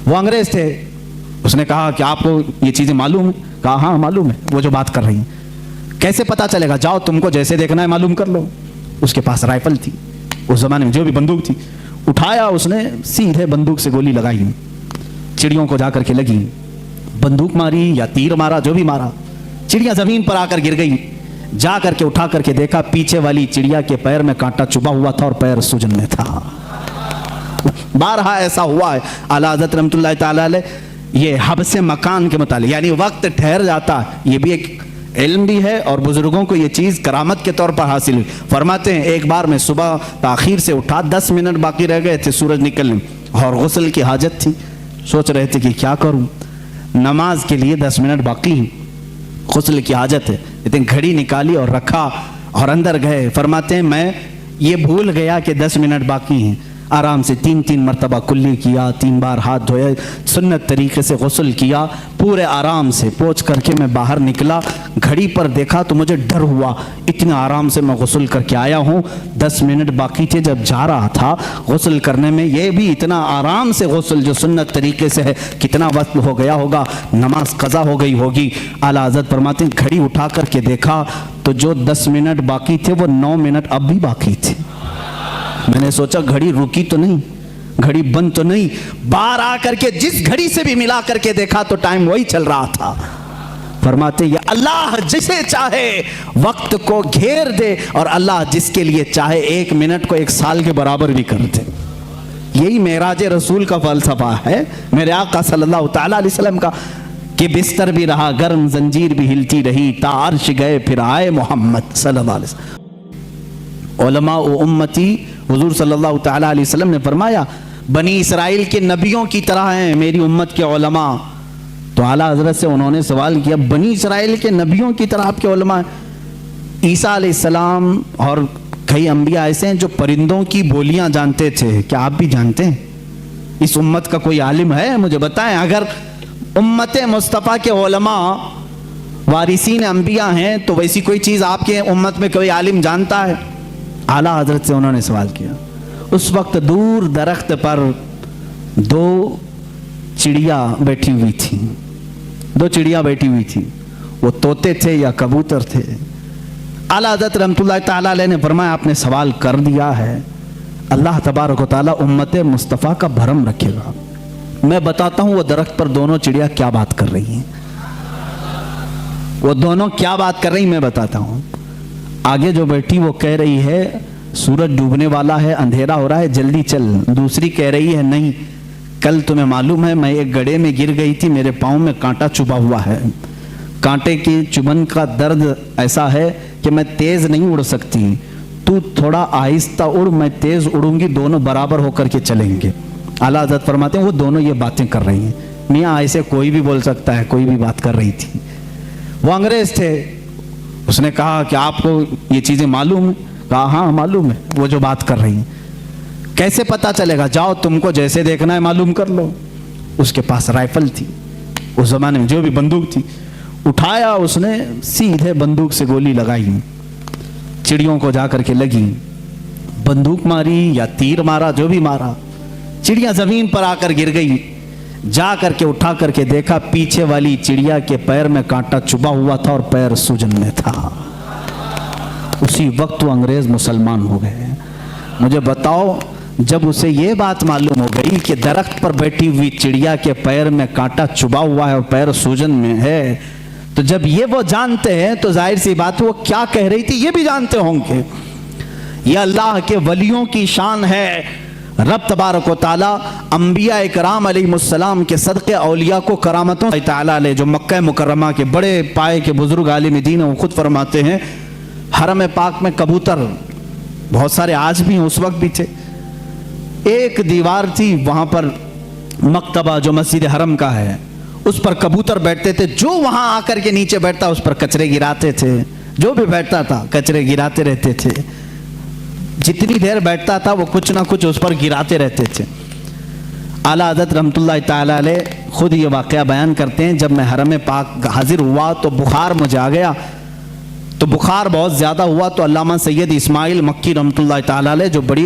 وہ انگریز تھے. اس نے کہا کہ آپ کو یہ چیزیں معلوم ہیں؟ کہا ہاں معلوم ہے. وہ جو بات کر رہی ہیں کیسے پتا چلے گا؟ جاؤ تم کو جیسے دیکھنا ہے معلوم کر لو. اس کے پاس رائفل تھی اس زمانے میں، جو بھی بندوق تھی اٹھایا اس نے، سیدھے بندوق سے گولی لگائی، چڑیوں کو جا کر کے لگی. بندوق ماری یا تیر مارا، جو بھی مارا، چڑیاں زمین پر آ کر گر گئی. جا کر کے اٹھا کر کے دیکھا پیچھے والی چڑیا کے پیر میں کانٹا چبھا ہوا تھا اور پیر سوجن میں تھا. بارہا ایسا ہوا ہے. اعلیٰ حضرت رحمۃ اللہ تعالی علیہ یہ حبس مکان کے متعلق، یعنی وقت ٹھہر جاتا ہے، یہ بھی ایک علم بھی ہے اور بزرگوں کو یہ چیز کرامت کے طور پر حاصل ہوئی. فرماتے ہیں ایک بار میں صبح تاخیر سے اٹھا، 10 منٹ باقی رہ گئے تھے سورج نکلنے اور غسل کی حاجت تھی. سوچ رہے تھے کہ کیا کروں، نماز کے لیے 10 منٹ باقی ہیں، غسل کی حاجت ہے. لیکن گھڑی نکالی اور رکھا اور اندر گئے. فرماتے ہیں میں یہ بھول گیا کہ 10 منٹ باقی ہیں. آرام سے 3 مرتبہ کلی کیا، 3 بار ہاتھ دھوئے، سنت طریقے سے غسل کیا، پورے آرام سے پوچھ کر کے میں باہر نکلا. گھڑی پر دیکھا تو مجھے ڈر ہوا، اتنا آرام سے میں غسل کر کے آیا ہوں، 10 منٹ باقی تھے. جب جا رہا تھا غسل کرنے میں، یہ بھی اتنا آرام سے غسل جو سنت طریقے سے ہے، کتنا وقت ہو گیا ہوگا، نماز قضا ہو گئی ہوگی. اعلیٰ حضرت فرماتے ہیں گھڑی اٹھا کر کے دیکھا تو جو 10 منٹ باقی تھے وہ 9 منٹ اب بھی باقی تھے. میں نے سوچا گھڑی رکی تو نہیں، گھڑی بند تو نہیں. باہر آ کر کے جس گھڑی سے بھی ملا کر کے دیکھا تو ٹائم وہی چل رہا تھا. فرماتے یہ اللہ جسے چاہے وقت کو گھیر دے اور اللہ جس کے لیے چاہے 1 منٹ کو 1 سال کے برابر بھی کر دے. یہی معراج رسول کا فلسفہ ہے میرے آقا صلی اللہ تعالیٰ علیہ وسلم کا، کہ بستر بھی رہا گرم، زنجیر بھی ہلتی رہی، تا عرش گئے پھر آئے محمد صلی اللہ علیہ وسلم. علماء و امتی، حضور صلی اللہ تعالیٰ علیہ وسلم نے فرمایا بنی اسرائیل کے نبیوں کی طرح ہیں میری امت کے علماء. تو اعلیٰ حضرت سے انہوں نے سوال کیا بنی اسرائیل کے نبیوں کی طرح آپ کے علماء ہیں؟ عیسیٰ علیہ السلام اور کئی انبیاء ایسے ہیں جو پرندوں کی بولیاں جانتے تھے، کیا آپ بھی جانتے ہیں؟ اس امت کا کوئی عالم ہے؟ مجھے بتائیں. اگر امت مصطفیٰ کے علماء وارثین انبیاء ہیں تو ویسی کوئی چیز آپ کے امت میں کوئی عالم جانتا ہے؟ اعلیٰ حضرت سے انہوں نے سوال کیا. اس وقت دور درخت پر 2 چڑیا بیٹھی ہوئی تھی، 2 چڑیا بیٹھی ہوئی تھی. وہ طوطے تھے یا کبوتر تھے؟ اعلیٰ حضرت رحمۃ اللہ تعالیٰ علیہ نے فرمایا آپ نے سوال کر دیا ہے، اللہ تبارک و تعالیٰ امت مصطفیٰ کا بھرم رکھے گا. میں بتاتا ہوں وہ درخت پر دونوں چڑیا کیا بات کر رہی ہیں، وہ دونوں کیا بات کر رہی ہیں میں بتاتا ہوں. آگے جو بیٹھی وہ کہہ رہی ہے سورج ڈوبنے والا ہے، اندھیرا ہو رہا ہے، جلدی چل. دوسری کہہ رہی ہے نہیں، کل تمہیں معلوم ہے میں ایک گڑھے میں گر گئی تھی، میرے پاؤں میں کانٹا چبھا ہوا ہے، کانٹے کی چبھن کا درد ایسا ہے کہ میں تیز نہیں اڑ سکتی، تو تھوڑا آہستہ اڑ، میں تیز اڑوں گی، دونوں برابر ہو کر کے چلیں گے. اعلیٰ حضرت فرماتے ہیں وہ دونوں یہ باتیں کر رہی ہیں. میاں ایسے کوئی بھی بول سکتا ہے، کوئی بھی بات کر رہی تھی. وہ انگریز تھے. اس نے کہا کہ آپ کو یہ چیزیں معلوم ہیں؟ کہا ہاں معلوم ہے. وہ جو بات کر رہی ہیں کیسے پتا چلے گا؟ جاؤ تم کو جیسے دیکھنا ہے معلوم کر لو. اس کے پاس رائفل تھی اس زمانے میں، جو بھی بندوق تھی اٹھایا اس نے، سیدھے بندوق سے گولی لگائی، چڑیوں کو جا کر کے لگی. بندوق ماری یا تیر مارا، جو بھی مارا، چڑیاں زمین پر آ کر گر گئی. جا کر کے اٹھا کر کے دیکھا پیچھے والی چڑیا کے پیر میں کانٹا چبھا ہوا تھا اور پیر سوجن میں تھا. اسی وقت وہ انگریز مسلمان ہو گئے. مجھے بتاؤ جب اسے یہ بات معلوم ہو گئی کہ درخت پر بیٹھی ہوئی چڑیا کے پیر میں کانٹا چبھا ہوا ہے اور پیر سوجن میں ہے، تو جب یہ وہ جانتے ہیں تو ظاہر سی بات وہ کیا کہہ رہی تھی یہ بھی جانتے ہوں گے. یہ اللہ کے ولیوں کی شان ہے. رب تبارک و تعالیٰ انبیاء کرام علیہ السلام کے صدقے اولیاء کو کرامتوں تعالیٰ علیہ جو مکہ مکرمہ کے بڑے پائے کے بزرگ عالم دین ہیں، وہ خود فرماتے ہیں حرم پاک میں کبوتر بہت سارے آج بھی ہیں، اس وقت بھی تھے. ایک دیوار تھی وہاں پر مکتبہ جو مسجد حرم کا ہے، اس پر کبوتر بیٹھتے تھے. جو وہاں آ کر کے نیچے بیٹھتا اس پر کچرے گراتے تھے، جو بھی بیٹھتا تھا کچرے گراتے رہتے تھے. جتنی دیر بیٹھتا تھا وہ کچھ نہ کچھ اس پر گراتے رہتے تھے. اعلیٰ حضرت رحمۃ اللہ تعالیٰ علیہ خود یہ واقعہ بیان کرتے ہیں جب میں حرم پاک حاضر ہوا تو بخار مجھے آ گیا. تو بخار بہت زیادہ ہوا تو علامہ سید اسماعیل مکی رحمۃ اللہ تعالیٰ علیہ جو بڑی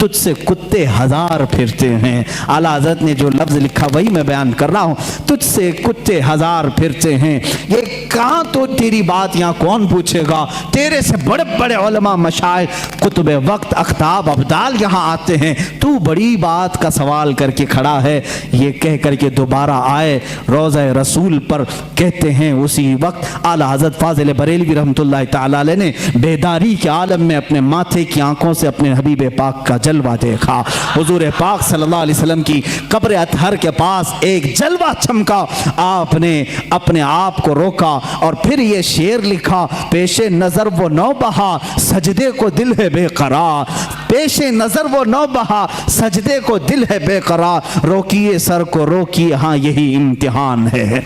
تجھ سے کتے ہزار پھرتے ہیں. اعلیٰ حضرت نے جو لفظ لکھا وہی میں بیان کر رہا ہوں. تجھ سے کتے ہزار پھرتے ہیں. یہ کہاں تو تیری بات یہاں کون پوچھے گا؟ تیرے سے بڑے بڑے علماء، مشائخ، قطب وقت، اقطاب، ابدال یہاں آتے ہیں. تو بڑی بات کا سوال کر کے کھڑا ہے. یہ کہہ کر کے دوبارہ آئے روضہ رسول پر. کہتے ہیں اسی وقت اعلیٰ حضرت فاضل بریلوی رحمۃ اللہ تعالیٰ علیہ نے بیداری کے عالم میں اپنے ماتھے کی آنکھوں سے اپنے حبیب پاک کا جلوہ دیکھا. حضور پاک صلی اللہ علیہ وسلم کی قبر اطہر کے پاس ایک جلوہ چمکا. آپ نے اپنے آپ کو روکا اور پھر یہ شعر لکھا: پیش نظر وہ نو بہا سجدے کو دل ہے بے قرار. پیش نظر وہ نو بہا سجدے کو دل ہے بے قرار. روکیے سر کو روکیے، ہاں یہی امتحان ہے.